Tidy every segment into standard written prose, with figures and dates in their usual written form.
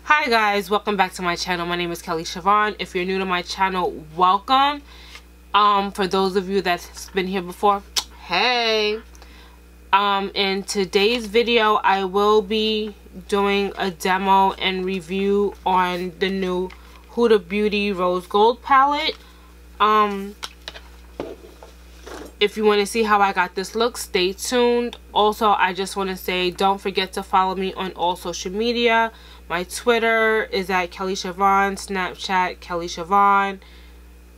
Hi guys, welcome back to my channel. My name is Kelly Chavone. If you're new to my channel, welcome. For those of you that's been here before, hey. In today's video, I will be doing a demo and review on the new Huda Beauty Rose Gold palette. If you want to see how I got this look, stay tuned. Also, I just want to say, don't forget to follow me on all social media. My Twitter is at Kelly Chavone, Snapchat Kelly Chavone,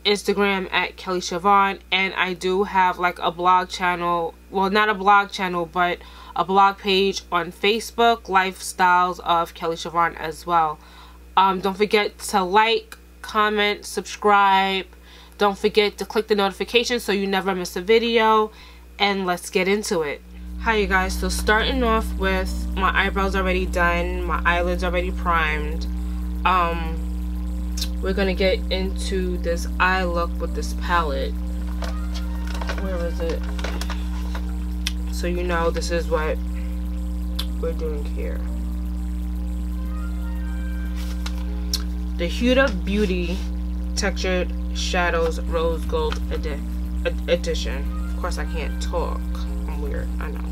Instagram at Kelly Chavone, and I do have like a blog channel, well, not a blog channel, but a blog page on Facebook, Lifestyles of Kelly Chavone as well. Don't forget to like, comment, subscribe. Don't forget to click the notification so you never miss a video, and let's get into it. Hi you guys, so starting off with my eyebrows already done, my eyelids already primed. We're gonna get into this eye look with this palette. Where is it? So you know this is what we're doing here. The Huda Beauty Textured Shadows Rose Gold Edition. Of course I can't talk. I'm weird, I know.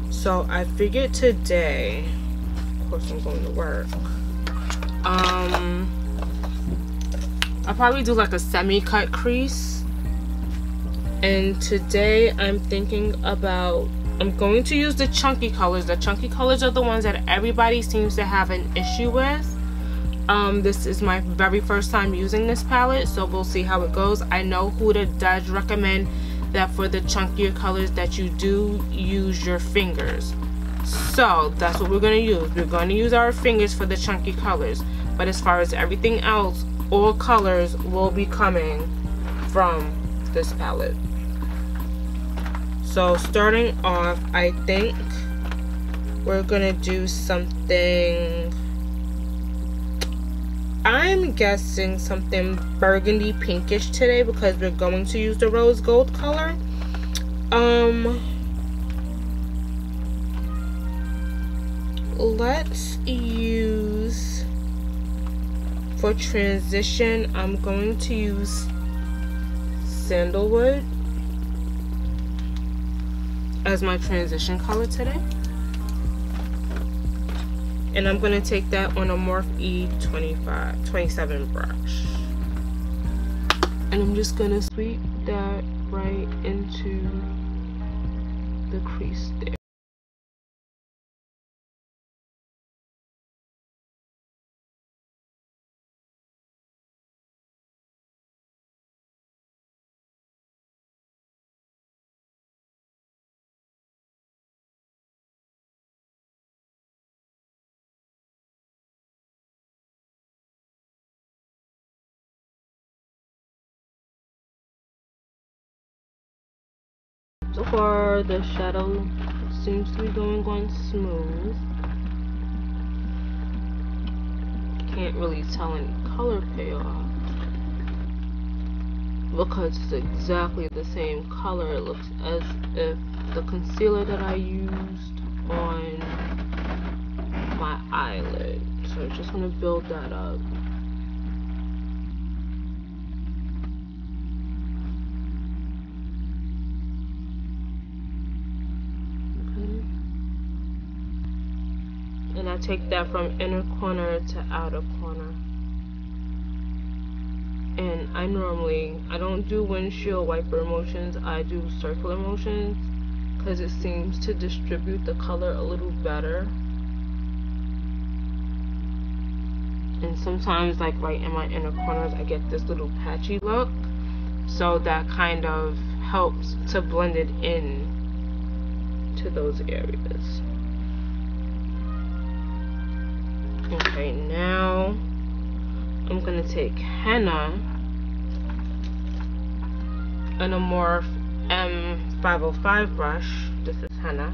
So I figured today, of course I'm going to work, I'll probably do like a semi-cut crease. And today I'm thinking about, I'm going to use the chunky colors. The chunky colors are the ones that everybody seems to have an issue with. This is my very first time using this palette, so we'll see how it goes. I know Huda does recommend that for the chunkier colors that you do use your fingers. So that's what we're going to use. We're going to use our fingers for the chunky colors. But as far as everything else, all colors will be coming from this palette. So starting off, I think we're going to do something, I'm guessing something burgundy pinkish today because we're going to use the rose gold color. Let's use, for transition, I'm going to use sandalwood as my transition color today. And I'm going to take that on a Morph E27 brush. And I'm just going to sweep that right into the crease there. So far, the shadow seems to be going smooth. Can't really tell any color payoff because it's exactly the same color. It looks as if the concealer that I used on my eyelid. So I'm just gonna build that up. And I take that from inner corner to outer corner. And I don't do windshield wiper motions, I do circular motions because it seems to distribute the color a little better. And sometimes, like right in my inner corners, I get this little patchy look. So that kind of helps to blend it in to those areas. Okay, now I'm going to take henna and a Morph M505 brush. This is henna.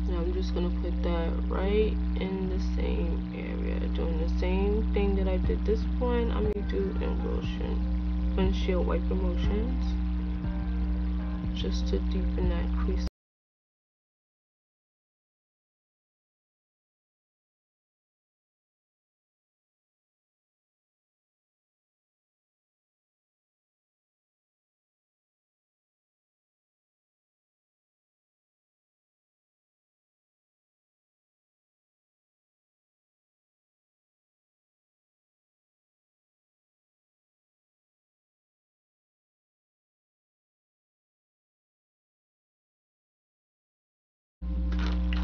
Now I'm just going to put that right in the same area. Doing the same thing that I did this one, I'm going to do in Wilson. windshield wiper motions just to deepen that crease.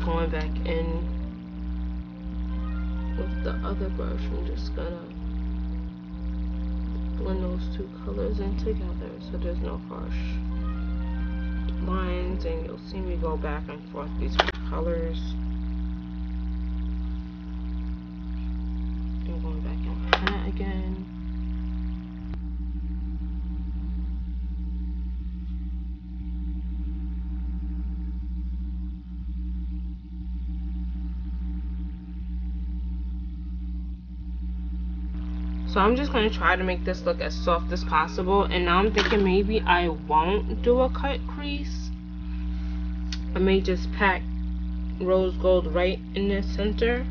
Going back in with the other brush, I'm just gonna blend those two colors in together so there's no harsh lines, and you'll see me go back and forth between colors. And going back in with that again. So I'm just going to try to make this look as soft as possible. And now I'm thinking maybe I won't do a cut crease. I may just pack rose gold right in the center.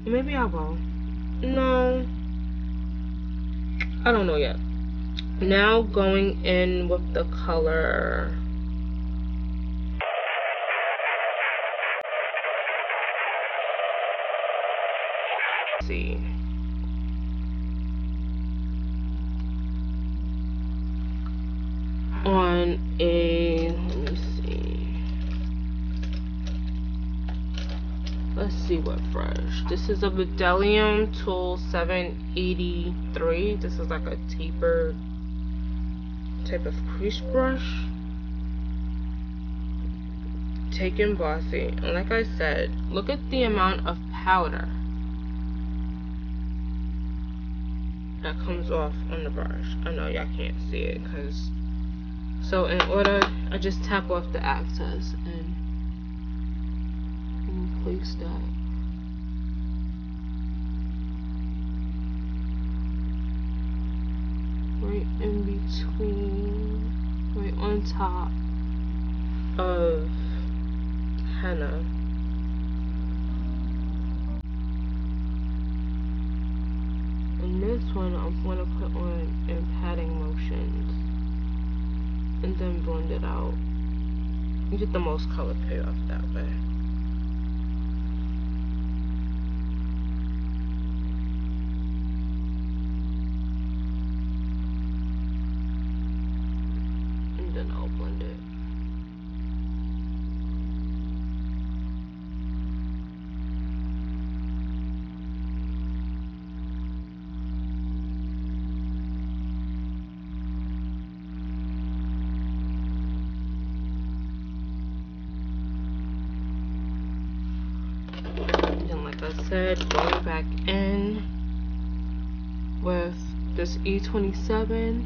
Maybe I will. No, I don't know yet. Now going in with the color. See, on a, let me see, let's see what brush. This is a Baddie Tool 783. This is like a tapered type of crease brush. Taken Bossy, and like I said, look at the amount of powder that comes off on the brush. I know y'all can't see it, because so in order, I just tap off the excess and place that right in between, right on top of henna. And this one I'm going to put on in patting motions and then blend it out. You get the most color payoff that way. And then I'll blend it. Said, going back in with this E27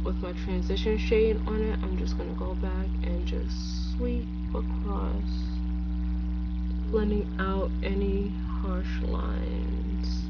with my transition shade on it. I'm just gonna go back and just sweep across, blending out any harsh lines.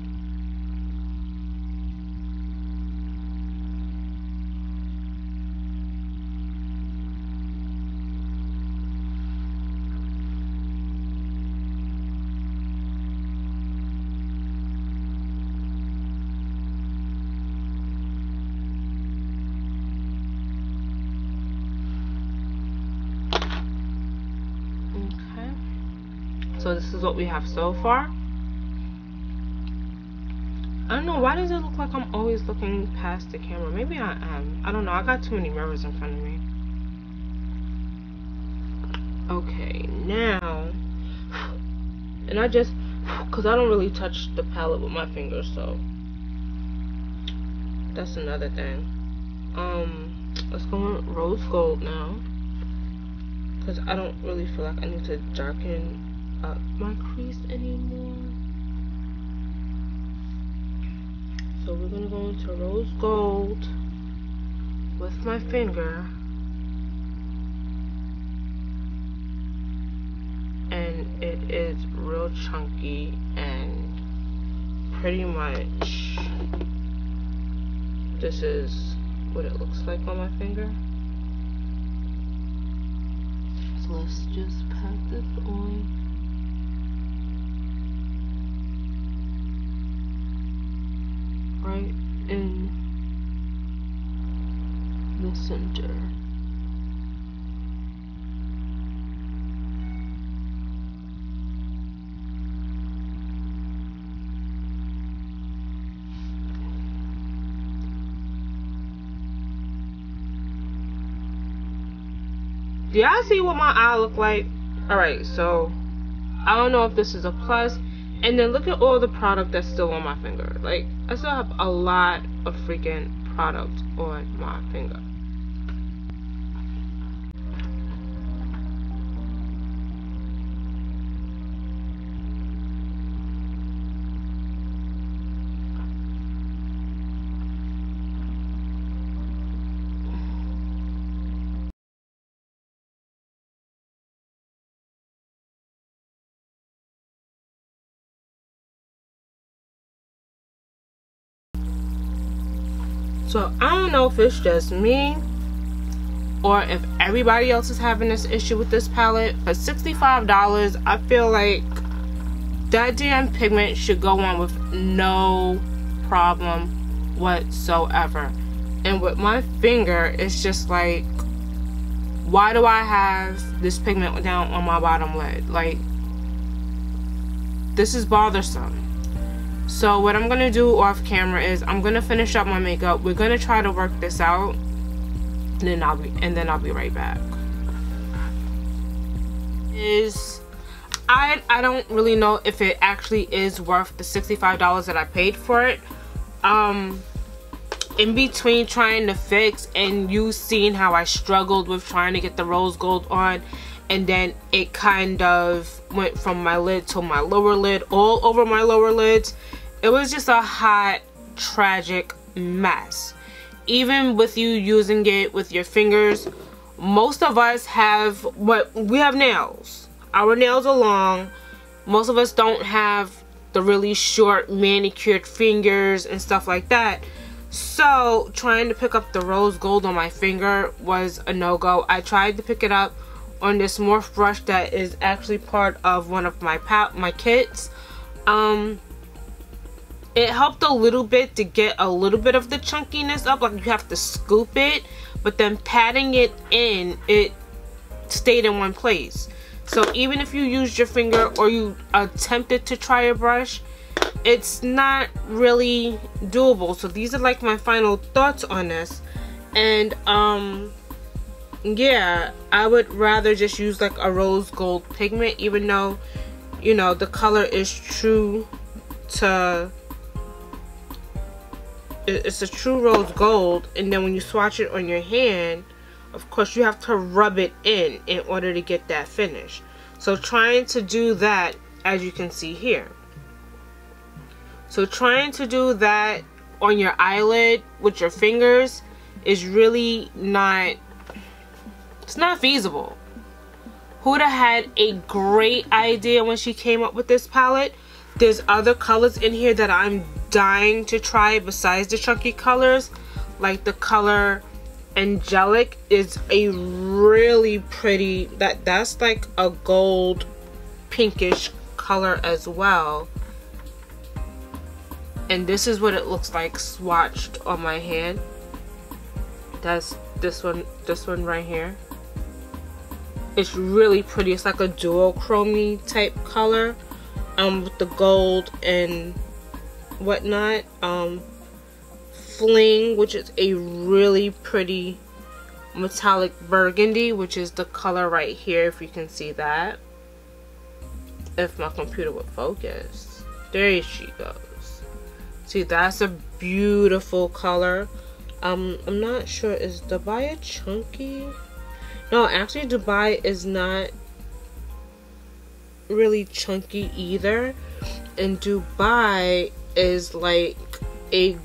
So this is what we have so far. I don't know, why does it look like I'm always looking past the camera? Maybe I am. I don't know, I got too many mirrors in front of me. Okay, now, and I just, because I don't really touch the palette with my fingers, so that's another thing. Let's go on rose gold now, because I don't really feel like I need to darken up my crease anymore. So we're gonna go into rose gold with my finger, and it is real chunky and pretty much this is what it looks like on my finger. So let's just pat this on. Right in the center. Do y'all see what my eye look like? Alright, so I don't know if this is a plus. And then look at all the product that's still on my finger. Like, I still have a lot of freaking product on my finger. So I don't know if it's just me or if everybody else is having this issue with this palette. For $65, I feel like that damn pigment should go on with no problem whatsoever. And with my finger, it's just like, why do I have this pigment down on my bottom lid? Like, this is bothersome. So what I'm gonna do off camera is I'm gonna finish up my makeup. We're gonna try to work this out, and then I'll be right back. I don't really know if it actually is worth the $65 that I paid for it. In between trying to fix and you seeing how I struggled with trying to get the rose gold on, and then it kind of went from my lid to my lower lid, all over my lower lids. It was just a hot, tragic mess. Even with you using it with your fingers, most of us have we have nails. Our nails are long. Most of us don't have the really short manicured fingers and stuff like that. So trying to pick up the rose gold on my finger was a no-go. I tried to pick it up on this Morph brush that is actually part of one of my kits. It helped a little bit to get a little bit of the chunkiness up, like you have to scoop it, but then patting it in, it stayed in one place. So even if you used your finger or you attempted to try a brush, it's not really doable. So these are like my final thoughts on this. And yeah, I would rather just use like a rose gold pigment, even though, you know, the color is true to, it's a true rose gold. And then when you swatch it on your hand, of course you have to rub it in order to get that finish. So trying to do that, as you can see here, so trying to do that on your eyelid with your fingers is really not, it's not feasible. Huda had a great idea when she came up with this palette. There's other colors in here that I'm dying to try besides the chunky colors. Like the color Angelic is a really pretty, that's like a gold pinkish color as well. And this is what it looks like swatched on my hand. That's this one right here. It's really pretty. It's like a duochrome type color, with the gold and whatnot. Fling, which is a really pretty metallic burgundy, which is the color right here, if you can see that. If my computer would focus. There she goes. See, that's a beautiful color. I'm not sure, is Dubai a chunky? No, actually Dubai is not really chunky either. And Dubai is like a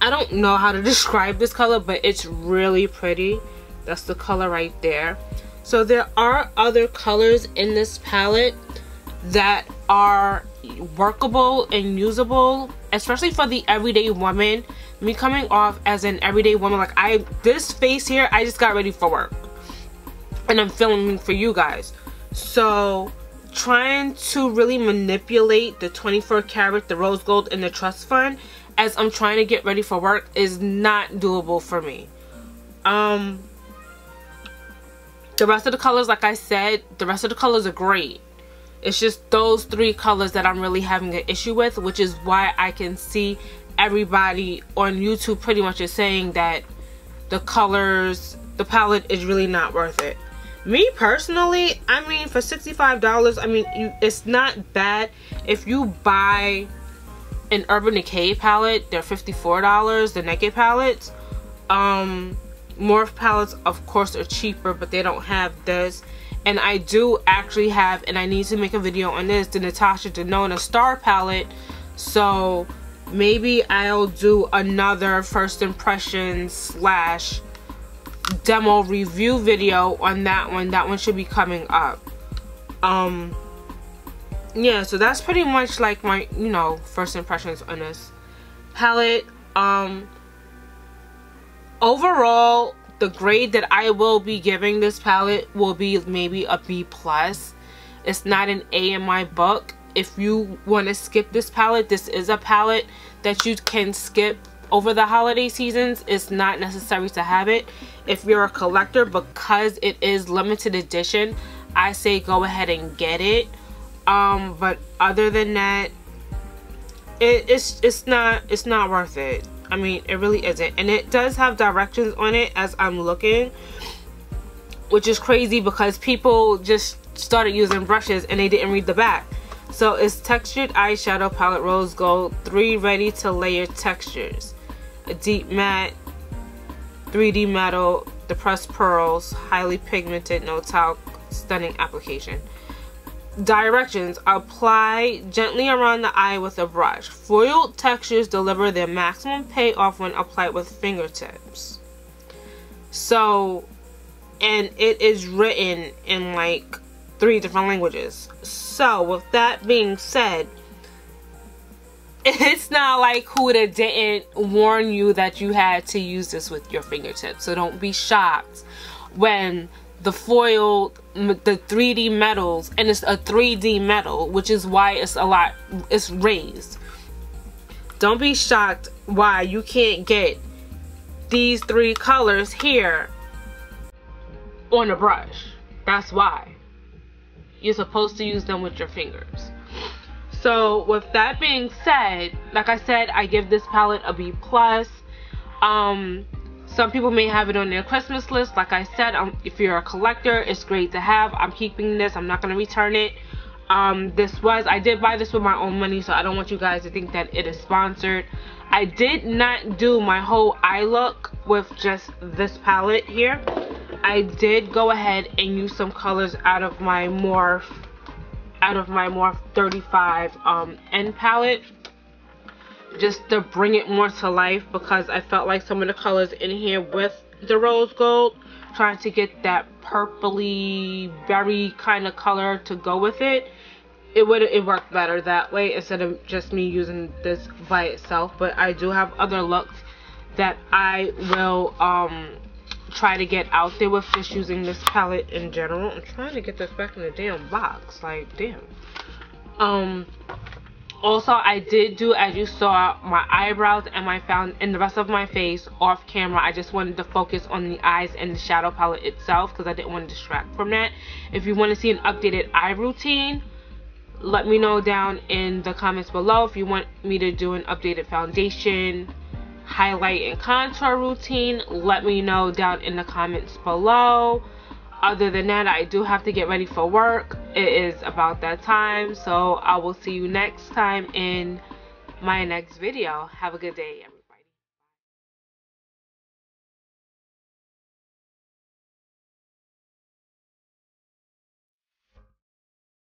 I don't know how to describe this color, but it's really pretty. That's the color right there. So there are other colors in this palette that are workable and usable, especially for the everyday woman. Me coming off as an everyday woman, like this face here, I just got ready for work and I'm filming for you guys. So trying to really manipulate the 24 karat, the rose gold, and the trust fund as I'm trying to get ready for work is not doable for me. The rest of the colors, like I said, the rest of the colors are great. It's just those 3 colors that I'm really having an issue with, which is why I can see everybody on YouTube pretty much is saying that the colors, the palette is really not worth it. Me personally, I mean, for $65, I mean, it's not bad. If you buy an Urban Decay palette, they're $54, the Naked palettes. Morph palettes, of course, are cheaper, but they don't have this. And I do actually have, and I need to make a video on this, the Natasha Denona Star palette. So maybe I'll do another first impressions / demo review video on that one. That one should be coming up. Yeah, so that's pretty much like my, you know, first impressions on this palette. Overall, the grade that I will be giving this palette will be maybe a B+. It's not an A in my book. If you want to skip this palette, this is a palette that you can skip over the holiday seasons. It's not necessary to have it. If you're a collector, because it is limited edition, I say go ahead and get it. But other than that, it's not worth it. I mean, it really isn't. And it does have directions on it as I'm looking, which is crazy because people just started using brushes and they didn't read the back. So it's textured eyeshadow palette, rose gold, 3 ready to layer textures, a deep matte, 3D metal, depressed pearls, highly pigmented, no talc, stunning application. Directions: apply gently around the eye with a brush. Foiled textures deliver their maximum payoff when applied with fingertips. So, and it is written in like 3 different languages. So with that being said, it's not like Huda didn't warn you that you had to use this with your fingertips. So don't be shocked when the foil, the 3D metals, and it's a 3D metal, which is why it's raised. Don't be shocked why you can't get these 3 colors here on a brush. That's why. You're supposed to use them with your fingers. So with that being said, like I said, I give this palette a B+. Some people may have it on their Christmas list. Like I said, if you're a collector, it's great to have. I'm keeping this. I'm not going to return it. I did buy this with my own money, so I don't want you guys to think that it is sponsored. I did not do my whole eye look with just this palette here. I did go ahead and use some colors out of my Morph 35 N palette, just to bring it more to life, because I felt like some of the colors in here with the rose gold, trying to get that purpley berry kind of color to go with it, it worked better that way instead of just me using this by itself. But I do have other looks that I will try to get out there with just using this palette in general. I'm trying to get this back in the damn box, like damn. Also, I did do, as you saw, my eyebrows and the rest of my face off camera. I just wanted to focus on the eyes and the shadow palette itself because I didn't want to distract from that. If you want to see an updated eye routine, let me know down in the comments below. If you want me to do an updated foundation, highlight, and contour routine, let me know down in the comments below. Other than that, I do have to get ready for work. It is about that time, so I will see you next time in my next video. Have a good day, everyone.